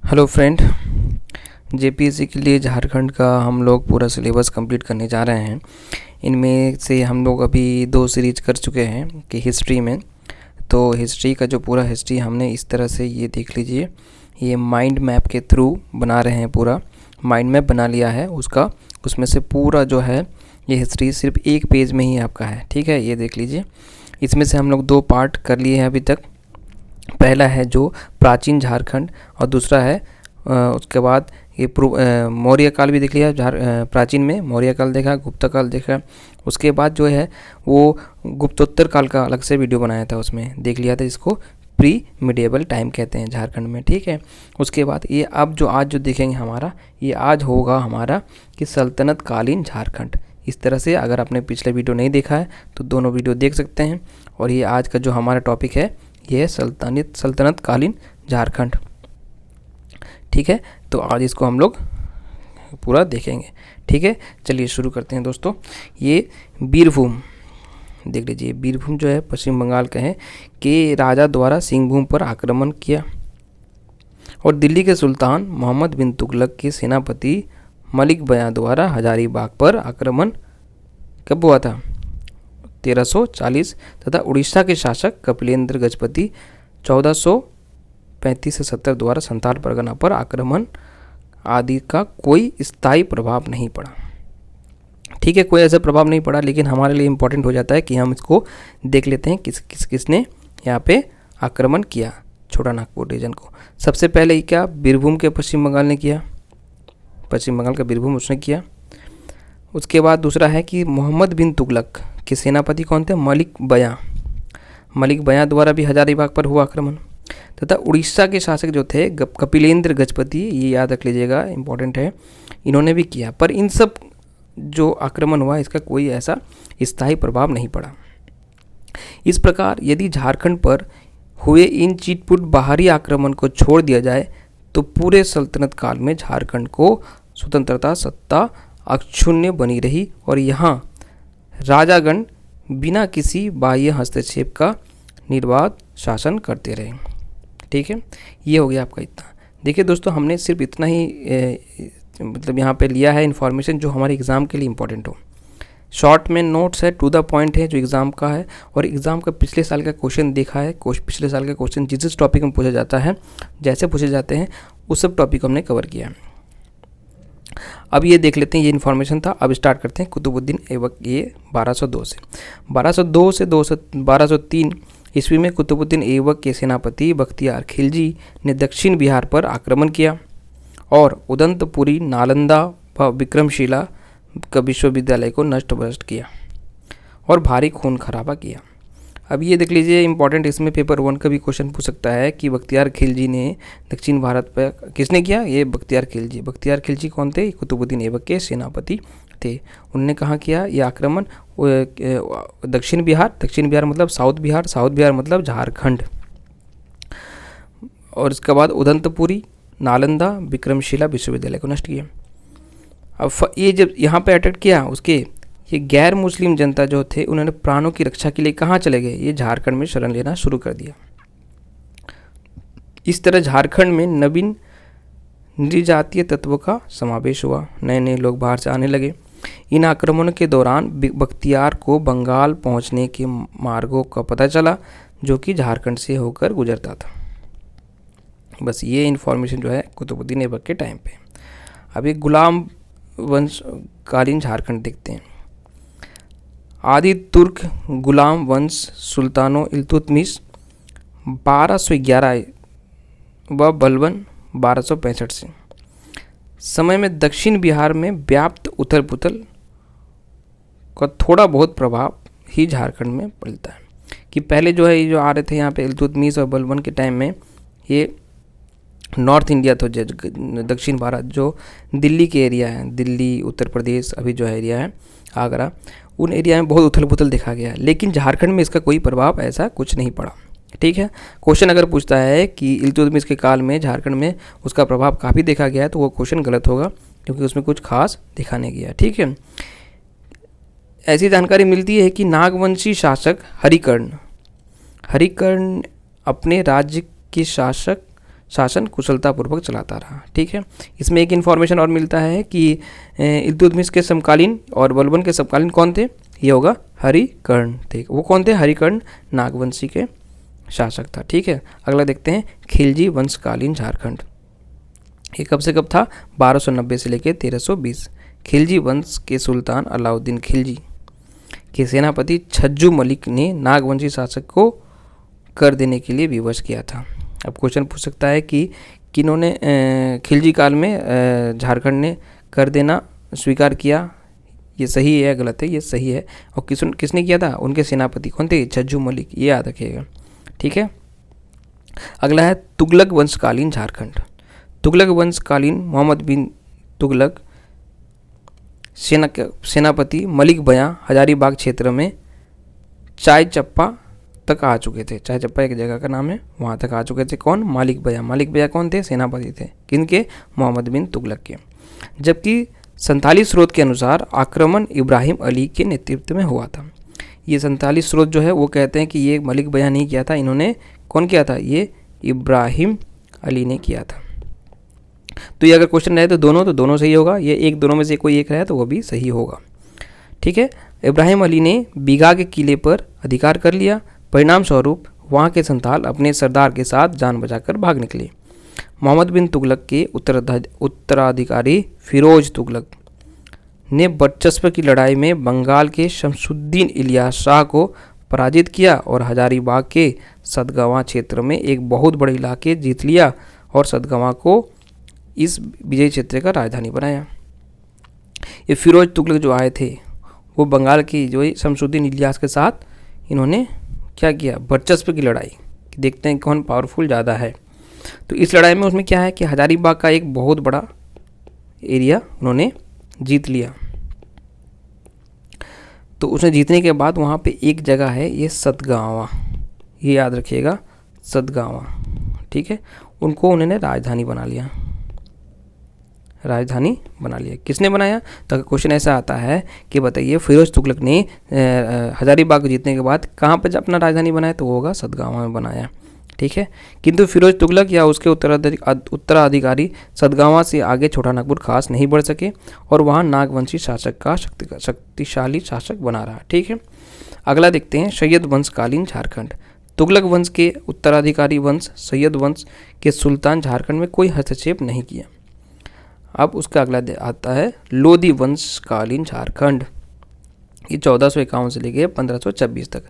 Hello friend, JPSC के लिए झारखंड का हम लोग पूरा सिलेबस कंप्लीट करने जा रहे हैं। इनमें से हम लोग अभी 2 सीरीज कर चुके हैं कि हिस्ट्री में। तो हिस्ट्री का जो पूरा हिस्ट्री हमने इस तरह से ये देख लीजिए, ये माइंड मैप के थ्रू बना रहे हैं। पूरा माइंड मैप बना लिया है उसका, उसमें से पूरा जो है ये हिस्ट्री सिर्फ एक पेज में ही आपका है। ठीक है, ये देख लीजिए। इसमें से हम लोग 2 पार्ट कर लिए हैं अभी तक। पहला है जो प्राचीन झारखंड और दूसरा है उसके बाद ये मौर्य काल भी देख लिया। प्राचीन में मौर्य काल देखा, गुप्त काल देखा। उसके बाद जो है वो गुप्तोत्तर काल का अलग से वीडियो बनाया था, उसमें देख लिया था। इसको प्री मिडिएबल टाइम कहते हैं झारखंड में। ठीक है, उसके बाद ये अब जो आज जो देखेंगे हमारा, ये आज होगा हमारा कि सल्तनत कालीन झारखंड। इस तरह से अगर आपने पिछले वीडियो नहीं देखा है तो दोनों वीडियो देख सकते हैं। और ये आज का जो हमारा टॉपिक है ये है सल्तनत कालीन झारखंड। ठीक है, तो आज इसको हम लोग पूरा देखेंगे। ठीक है, चलिए शुरू करते हैं दोस्तों। ये बीरभूम देख लीजिए। बीरभूम जो है पश्चिम बंगाल का है कि राजा द्वारा सिंहभूम पर आक्रमण किया और दिल्ली के सुल्तान मोहम्मद बिन तुगलक के सेनापति मलिक बयां द्वारा हजारीबाग पर आक्रमण कब हुआ था? 1340 तथा उड़ीसा के शासक कपिलेंद्र गजपति 1435 से 70 द्वारा संथाल परगना पर आक्रमण आदि का कोई स्थायी प्रभाव नहीं पड़ा। ठीक है, कोई ऐसा प्रभाव नहीं पड़ा, लेकिन हमारे लिए इम्पोर्टेंट हो जाता है कि हम इसको देख लेते हैं किसने यहाँ पे आक्रमण किया छोटा नागपुर रीजन को। सबसे पहले क्या बीरभूम के पश्चिम बंगाल ने किया, पश्चिम बंगाल का बीरभूम उसने किया। उसके बाद दूसरा है कि मोहम्मद बिन तुगलक के सेनापति कौन थे? मलिक बयां द्वारा भी हजारीबाग पर हुआ आक्रमण। तथा उड़ीसा के शासक जो थे कपिलेंद्र गजपति, ये याद रख लीजिएगा, इंपॉर्टेंट है, इन्होंने भी किया। पर इन सब जो आक्रमण हुआ इसका कोई ऐसा स्थायी प्रभाव नहीं पड़ा। इस प्रकार यदि झारखंड पर हुए इन चिटपुट बाहरी आक्रमण को छोड़ दिया जाए तो पूरे सल्तनत काल में झारखंड को स्वतंत्रता सत्ता अक्षुण्य बनी रही और यहाँ राजागण बिना किसी बाह्य हस्तक्षेप का निर्बाध शासन करते रहे। ठीक है, ये हो गया आपका इतना। देखिए दोस्तों, हमने सिर्फ इतना ही मतलब यहाँ पे लिया है इन्फॉर्मेशन जो हमारे एग्ज़ाम के लिए इम्पोर्टेंट हो। शॉर्ट में नोट्स है, टू द पॉइंट है जो एग्ज़ाम का है। और एग्ज़ाम का पिछले साल का क्वेश्चन देखा है, पिछले साल का क्वेश्चन जिस टॉपिक में पूछा जाता है, जैसे पूछे जाते हैं उस सब टॉपिक हमने कवर किया है। अब ये देख लेते हैं, ये इन्फॉर्मेशन था। अब स्टार्ट करते हैं कुतुबुद्दीन ऐबक। ये 1202 से 1203 ईस्वी में कुतुबुद्दीन ऐबक के सेनापति बख्तियार खिलजी ने दक्षिण बिहार पर आक्रमण किया और उदंतपुरी, नालंदा व विक्रमशिला का विश्वविद्यालय को नष्ट भ्रष्ट किया और भारी खून खराबा किया। अब ये देख लीजिए, इंपॉर्टेंट, इसमें पेपर 1 का भी क्वेश्चन पूछ सकता है कि बख्तियार खिलजी ने दक्षिण भारत पर किसने किया? ये बख्तियार खिलजी कौन थे? कुतुबुद्दीन ऐबक के सेनापति थे। उन्होंने कहाँ किया ये आक्रमण? दक्षिण बिहार मतलब साउथ बिहार मतलब झारखंड। और इसके बाद उदंतपुरी, नालंदा, विक्रमशिला विश्वविद्यालय को नष्ट किया। अब ये जब यहाँ पे अटैक किया, उसके ये गैर मुस्लिम जनता जो थे उन्होंने प्राणों की रक्षा के लिए कहाँ चले गए? ये झारखंड में शरण लेना शुरू कर दिया। इस तरह झारखंड में नवीन नृजातीय तत्वों का समावेश हुआ, नए लोग बाहर से आने लगे। इन आक्रमणों के दौरान बख्तियार को बंगाल पहुंचने के मार्गों का पता चला जो कि झारखंड से होकर गुजरता था। बस ये इन्फॉर्मेशन जो है कुतुबुद्दीन ऐबक के टाइम पे। अब ये गुलाम वंश कालीन झारखंड देखते हैं। आदि तुर्क गुलाम वंश सुल्तानो इल्तुतमिश 1211 व बलबन 1265 से समय में दक्षिण बिहार में व्याप्त उथल पुथल का थोड़ा बहुत प्रभाव ही झारखंड में पड़ता है। कि पहले जो है ये जो आ रहे थे यहाँ पे इल्तुतमिश और बलबन के टाइम में, ये नॉर्थ इंडिया तो दक्षिण भारत जो दिल्ली के एरिया है, दिल्ली उत्तर प्रदेश अभी जो एरिया है आगरा, उन एरिया में बहुत उथल पुथल देखा गया। लेकिन झारखंड में इसका कोई प्रभाव ऐसा कुछ नहीं पड़ा। ठीक है, क्वेश्चन अगर पूछता है कि इल्तुतमिश के काल में झारखंड में उसका प्रभाव काफ़ी देखा गया है तो वो क्वेश्चन गलत होगा, क्योंकि उसमें कुछ खास दिखा नहीं गया। ठीक है, ऐसी जानकारी मिलती है कि नागवंशी शासक हरिकर्ण अपने राज्य के शासक शासन कुशलतापूर्वक चलाता रहा। ठीक है, इसमें एक इन्फॉर्मेशन और मिलता है कि इल्तुतमिश के समकालीन और बलबन के समकालीन कौन थे, ये होगा हरिकर्ण थे। वो कौन थे, हरिकर्ण नागवंशी के शासक था। ठीक है, अगला देखते हैं खिलजी वंशकालीन झारखंड। ये कब से कब था, 1290 से लेकर 1320। खिलजी वंश के सुल्तान अलाउद्दीन खिलजी के सेनापति छज्जू मलिक ने नागवंशी शासक को कर देने के लिए विवश किया था। अब क्वेश्चन पूछ सकता है कि किन्होंने खिलजी काल में झारखंड ने कर देना स्वीकार किया, ये सही है या गलत है, ये सही है। और किसने किया था, उनके सेनापति कौन थे, छज्जू मलिक, ये याद रखिएगा। ठीक है, अगला है तुगलक वंशकालीन झारखंड। तुगलक वंशकालीन मोहम्मद बिन तुगलक सेनापति मलिक बयां हजारीबाग क्षेत्र में चाय चप्पा तक आ चुके थे। चाय चप्पा एक जगह का नाम है, वहाँ तक आ चुके थे। कौन, मालिक बयां। मालिक बयां कौन थे, सेनापति थे, किनके, मोहम्मद बिन तुगलक के। जबकि संथाली स्रोत के अनुसार आक्रमण इब्राहिम अली के नेतृत्व में हुआ था। ये संथाली स्रोत जो है वो कहते हैं कि ये मलिक बयां नहीं किया था, इन्होंने कौन किया था, ये इब्राहिम अली ने किया था। तो ये अगर क्वेश्चन रहे तो दोनों सही होगा, ये एक दोनों में से कोई एक रहे तो वो भी सही होगा। ठीक है, इब्राहिम अली ने बीघा के किले पर अधिकार कर लिया। परिणाम स्वरूप वहाँ के संथाल अपने सरदार के साथ जान बचाकर भाग निकले। मोहम्मद बिन तुगलक के उत्तराधिकारी फिरोज तुगलक ने वर्चस्व की लड़ाई में बंगाल के शमसुद्दीन इलियास शाह को पराजित किया और हजारीबाग के सदगवां क्षेत्र में एक बहुत बड़े इलाके जीत लिया और सदगवां को इस विजय क्षेत्र का राजधानी बनाया। ये फिरोज तुगलक जो आए थे वो बंगाल की जो शमसुद्दीन इलियास के साथ इन्होंने क्या किया, वर्चस्व की लड़ाई, देखते हैं कौन पावरफुल ज़्यादा है। तो इस लड़ाई में उसमें क्या है कि हजारीबाग का एक बहुत बड़ा एरिया उन्होंने जीत लिया। तो उसने जीतने के बाद वहाँ पे एक जगह है ये सतगावा, ये याद रखिएगा, सतगावा। ठीक है, उनको उन्होंने राजधानी बना लिया। किसने बनाया, तो क्वेश्चन ऐसा आता है कि बताइए फिरोज तुगलक ने हजारीबाग को जीतने के बाद कहाँ पर अपना राजधानी बनाया, तो वो होगा सतगावा में बनाया। ठीक है, किंतु फिरोज तुगलक या उसके उत्तराधिकारी सतगावा से आगे छोटा नागपुर खास नहीं बढ़ सके और वहाँ नागवंशी शासक का शक्तिशाली शासक बना रहा। ठीक है, अगला देखते हैं सैयद वंशकालीन झारखंड। तुगलक वंश के उत्तराधिकारी वंश सैयद वंश के सुल्तान झारखंड में कोई हस्तक्षेप नहीं किया। अब उसका अगला आता है लोधी वंशकालीन झारखंड। ये 1451 से लेकर 1526 तक।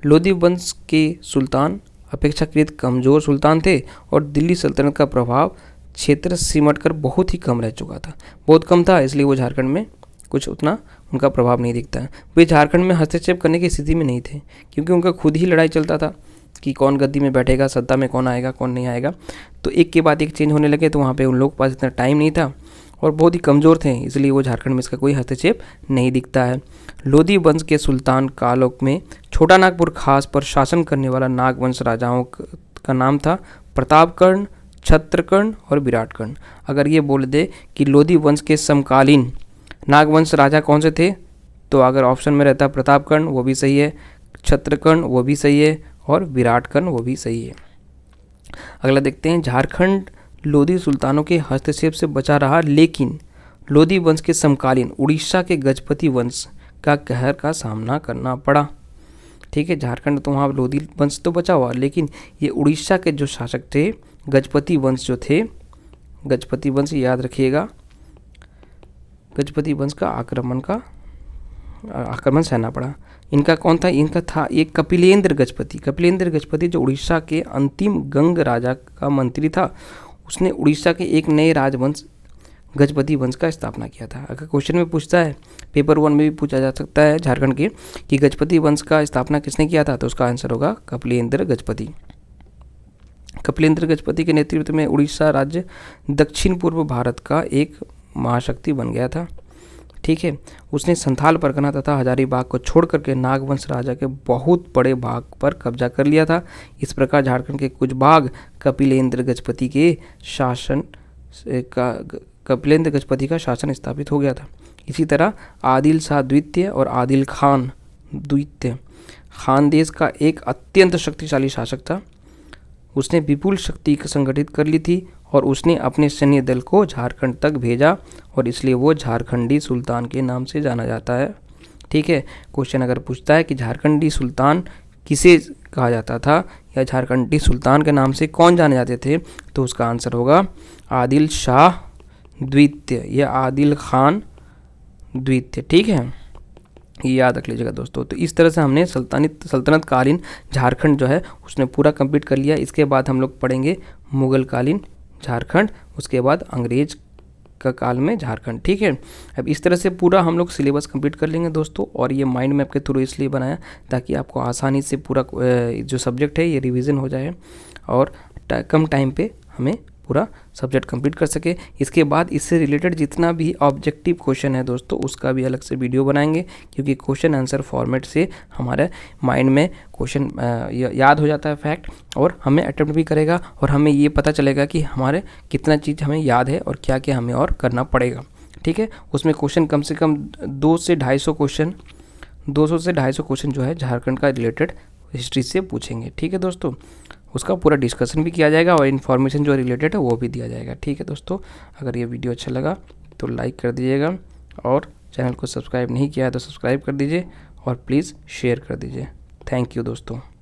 लोधी वंश के सुल्तान अपेक्षाकृत कमज़ोर सुल्तान थे और दिल्ली सल्तनत का प्रभाव क्षेत्र सिमट कर बहुत ही कम रह चुका था, बहुत कम था, इसलिए वो झारखंड में कुछ उतना उनका प्रभाव नहीं दिखता है। वे झारखंड में हस्तक्षेप करने की स्थिति में नहीं थे क्योंकि उनका खुद ही लड़ाई चलता था कि कौन गद्दी में बैठेगा, सत्ता में कौन आएगा कौन नहीं आएगा। तो एक के बाद एक चेंज होने लगे, तो वहाँ पे उन लोगों के पास इतना टाइम नहीं था और बहुत ही कमज़ोर थे, इसलिए वो झारखंड में इसका कोई हस्तक्षेप नहीं दिखता है। लोधी वंश के सुल्तान कालों में छोटा नागपुर खास पर शासन करने वाला नागवंश राजाओं का नाम था प्रतापकर्ण, छत्रकर्ण और विराटकर्ण। अगर ये बोल दे कि लोधी वंश के समकालीन नागवंश राजा कौन से थे, तो अगर ऑप्शन में रहता प्रतापकर्ण वो भी सही है, छत्रकर्ण वो भी सही है और विराटकर्ण वो भी सही है। अगला देखते हैं झारखंड लोधी सुल्तानों के हस्तक्षेप से बचा रहा, लेकिन लोधी वंश के समकालीन उड़ीसा के गजपति वंश का कहर का सामना करना पड़ा। ठीक है, झारखंड तो वहाँ लोधी वंश तो बचा हुआ, लेकिन ये उड़ीसा के जो शासक थे गजपति वंश जो थे, गजपति वंश याद रखिएगा, गजपति वंश का आक्रमण सहना पड़ा। इनका कौन था, इनका था एक कपिलेंद्र गजपति जो उड़ीसा के अंतिम गंग राजा का मंत्री था। उसने उड़ीसा के एक नए राजवंश गजपति वंश का स्थापना किया था। अगर क्वेश्चन में पूछता है, पेपर 1 में भी पूछा जा सकता है झारखंड के कि गजपति वंश का स्थापना किसने किया था, तो उसका आंसर होगा कपिलेंद्र गजपति। कपिलेंद्र गजपति के नेतृत्व में उड़ीसा राज्य दक्षिण पूर्व भारत का एक महाशक्ति बन गया था। ठीक है, उसने संथाल परगना तथा हजारीबाग को छोड़ करके नागवंश राजा के बहुत बड़े भाग पर कब्जा कर लिया था। इस प्रकार झारखंड के कुछ भाग कपिलेंद्र गजपति का शासन स्थापित हो गया था। इसी तरह आदिल शाह द्वितीय और आदिल खान द्वितीय खानदेश का एक अत्यंत शक्तिशाली शासक था। उसने विपुल शक्ति संगठित कर ली थी और उसने अपने सैन्य दल को झारखंड तक भेजा और इसलिए वो झारखंडी सुल्तान के नाम से जाना जाता है। ठीक है, क्वेश्चन अगर पूछता है कि झारखंडी सुल्तान किसे कहा जाता था या झारखंडी सुल्तान के नाम से कौन जाने जाते थे, तो उसका आंसर होगा आदिल शाह द्वितीय या आदिल खान द्वितीय। ठीक है, ये याद रख लीजिएगा दोस्तों। तो इस तरह से हमने सल्तनत कालीन झारखंड जो है उसने पूरा कंप्लीट कर लिया। इसके बाद हम लोग पढ़ेंगे मुगल कालीन झारखंड, उसके बाद अंग्रेज का काल में झारखंड। ठीक है, अब इस तरह से पूरा हम लोग सिलेबस कंप्लीट कर लेंगे दोस्तों। और ये माइंड मैप के थ्रू इसलिए बनाया ताकि आपको आसानी से पूरा जो सब्जेक्ट है ये रिवीजन हो जाए और कम टाइम पे हमें पूरा सब्जेक्ट कंप्लीट कर सके। इसके बाद इससे रिलेटेड जितना भी ऑब्जेक्टिव क्वेश्चन है दोस्तों उसका भी अलग से वीडियो बनाएंगे, क्योंकि क्वेश्चन आंसर फॉर्मेट से हमारे माइंड में क्वेश्चन याद हो जाता है फैक्ट, और हमें अटेम्प्ट भी करेगा और हमें ये पता चलेगा कि हमारे कितना चीज़ हमें याद है और क्या क्या हमें और करना पड़ेगा। ठीक है, उसमें क्वेश्चन कम से कम 200 से 250 क्वेश्चन जो है झारखंड का रिलेटेड हिस्ट्री से पूछेंगे। ठीक है दोस्तों, उसका पूरा डिस्कशन भी किया जाएगा और इन्फॉर्मेशन जो रिलेटेड है वो भी दिया जाएगा। ठीक है दोस्तों, अगर ये वीडियो अच्छा लगा तो लाइक कर दीजिएगा और चैनल को सब्सक्राइब नहीं किया है तो सब्सक्राइब कर दीजिए और प्लीज़ शेयर कर दीजिए। थैंक यू दोस्तों।